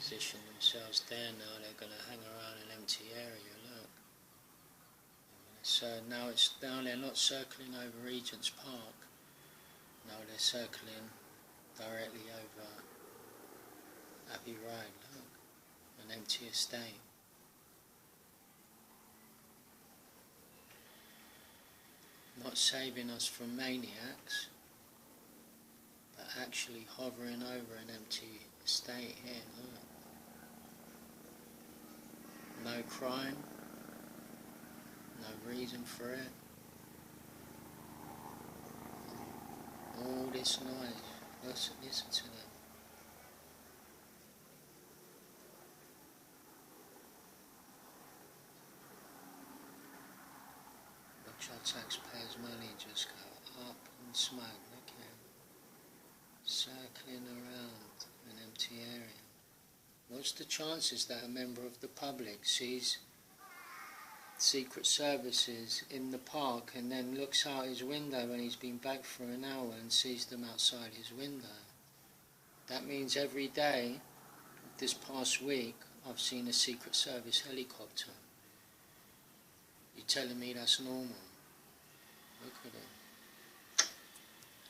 position themselves there now. They're going to hang around an empty area, look. So now they're not circling over Regent's Park. Now they're circling directly over Abbey Road, look. An empty estate. Not saving us from maniacs, but actually hovering over an empty estate here, look. No crime, no reason for it. All this noise, listen to them. Watch our taxpayers' money just go up in smoke, look here. Circling around an empty area. What's the chances that a member of the public sees Secret Services in the park and then looks out his window when he's been back for an hour and sees them outside his window? That means every day this past week I've seen a Secret Service helicopter. You're telling me that's normal? Look at it.